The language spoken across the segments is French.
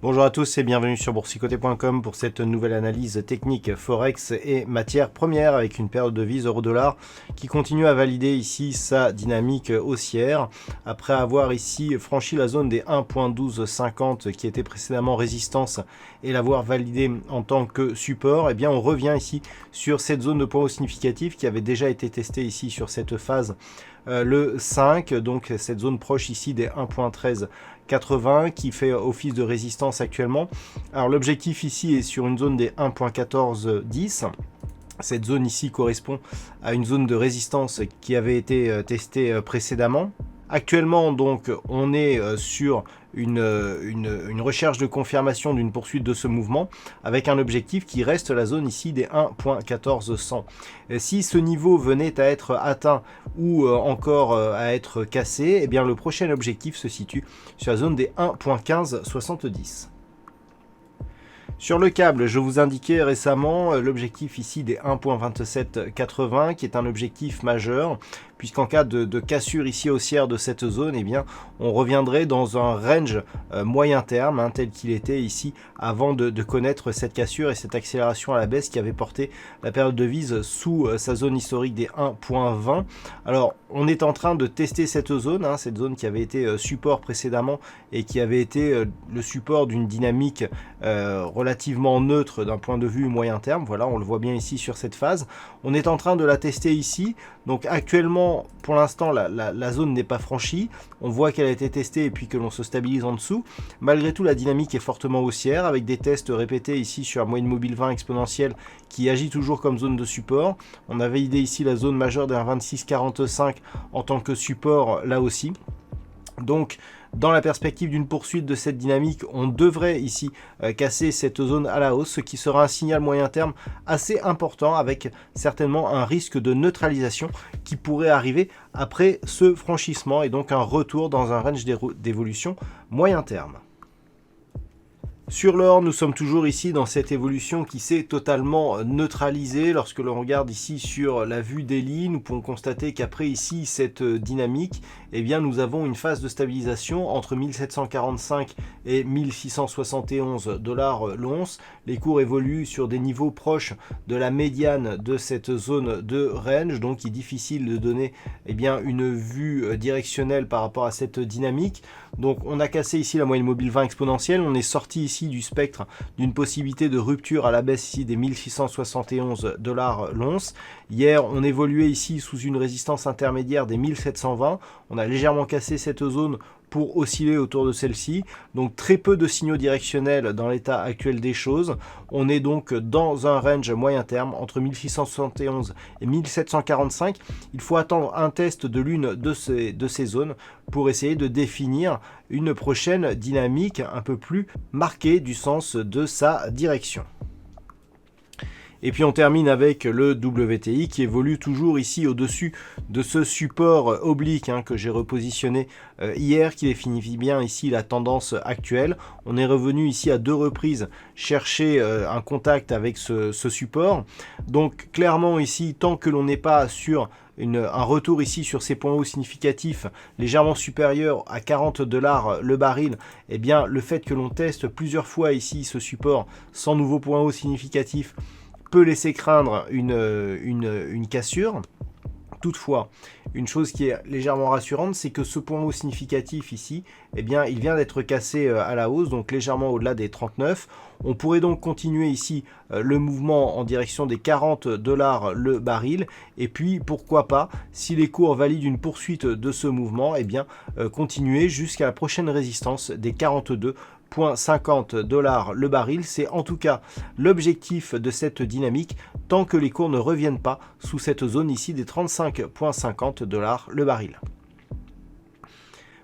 Bonjour à tous et bienvenue sur boursicoté.com pour cette nouvelle analyse technique Forex et matières premières avec une période de devise euro-dollar qui continue à valider ici sa dynamique haussière. Après avoir ici franchi la zone des 1.1250 qui était précédemment résistance et l'avoir validé en tant que support, eh bien on revient ici sur cette zone de point haut significatif qui avait déjà été testée ici sur cette phase le 5, donc cette zone proche ici des 1.1380 qui fait office de résistance actuellement. Alors l'objectif ici est sur une zone des 1.1410. Cette zone ici correspond à une zone de résistance qui avait été testée précédemment. Actuellement, donc, on est sur une recherche de confirmation d'une poursuite de ce mouvement avec un objectif qui reste la zone ici des 1.1400. Si ce niveau venait à être atteint ou encore à être cassé, eh bien le prochain objectif se situe sur la zone des 1.1570. Sur le câble, je vous indiquais récemment l'objectif ici des 1.2780 qui est un objectif majeur puisqu'en cas de cassure ici haussière de cette zone, eh bien, on reviendrait dans un range moyen terme tel qu'il était ici avant de connaître cette cassure et cette accélération à la baisse qui avait porté la période de devise sous sa zone historique des 1.20. Alors, on est en train de tester cette zone qui avait été support précédemment et qui avait été le support d'une dynamique relativement neutre d'un point de vue moyen terme. Voilà, on le voit bien ici sur cette phase. On est en train de la tester ici. Donc actuellement, pour l'instant, la zone n'est pas franchie. On voit qu'elle a été testée et puis que l'on se stabilise en dessous. Malgré tout, la dynamique est fortement haussière avec des tests répétés ici sur la moyenne mobile 20 exponentielle qui agit toujours comme zone de support. On a validé ici la zone majeure d'un 26,45 en tant que support là aussi. Donc, dans la perspective d'une poursuite de cette dynamique, on devrait ici casser cette zone à la hausse, ce qui sera un signal moyen terme assez important avec certainement un risque de neutralisation qui pourrait arriver après ce franchissement et donc un retour dans un range d'évolution moyen terme. Sur l'or, nous sommes toujours ici dans cette évolution qui s'est totalement neutralisée. Lorsque l'on regarde ici sur la vue daily, nous pouvons constater qu'après ici cette dynamique, eh bien nous avons une phase de stabilisation entre 1745 et 1671 $ l'once. Les cours évoluent sur des niveaux proches de la médiane de cette zone de range, donc il est difficile de donner une vue directionnelle par rapport à cette dynamique. Donc on a cassé ici la moyenne mobile 20 exponentielle, on est sorti ici du spectre d'une possibilité de rupture à la baisse ici des 1671 $ l'once. Hier, on évoluait ici sous une résistance intermédiaire des 1720. On a légèrement cassé cette zone pour osciller autour de celle-ci. Donc très peu de signaux directionnels dans l'état actuel des choses. On est donc dans un range moyen terme entre 1671 et 1745. Il faut attendre un test de l'une de ces zones pour essayer de définir une prochaine dynamique un peu plus marquée du sens de sa direction. Et puis on termine avec le WTI qui évolue toujours ici au-dessus de ce support oblique que j'ai repositionné hier, qui définit bien ici la tendance actuelle. On est revenu ici à 2 reprises chercher un contact avec ce support. Donc clairement ici, tant que l'on n'est pas sur un retour ici sur ces points hauts significatifs légèrement supérieurs à 40 $ le baril, eh bien le fait que l'on teste plusieurs fois ici ce support sans nouveau point haut significatif peut laisser craindre une cassure. Toutefois, une chose qui est légèrement rassurante, c'est que ce point haut significatif ici, il vient d'être cassé à la hausse, donc légèrement au-delà des 39. On pourrait donc continuer ici le mouvement en direction des 40 $ le baril. Et puis, pourquoi pas, si les cours valident une poursuite de ce mouvement, continuer jusqu'à la prochaine résistance des 42,50 $ le baril. C'est en tout cas l'objectif de cette dynamique tant que les cours ne reviennent pas sous cette zone ici des 35,50 $ le baril.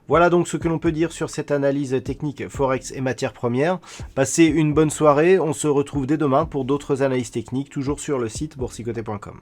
Voilà donc ce que l'on peut dire sur cette analyse technique Forex et matières premières. Passez une bonne soirée, on se retrouve dès demain pour d'autres analyses techniques, toujours sur le site boursicoté.com.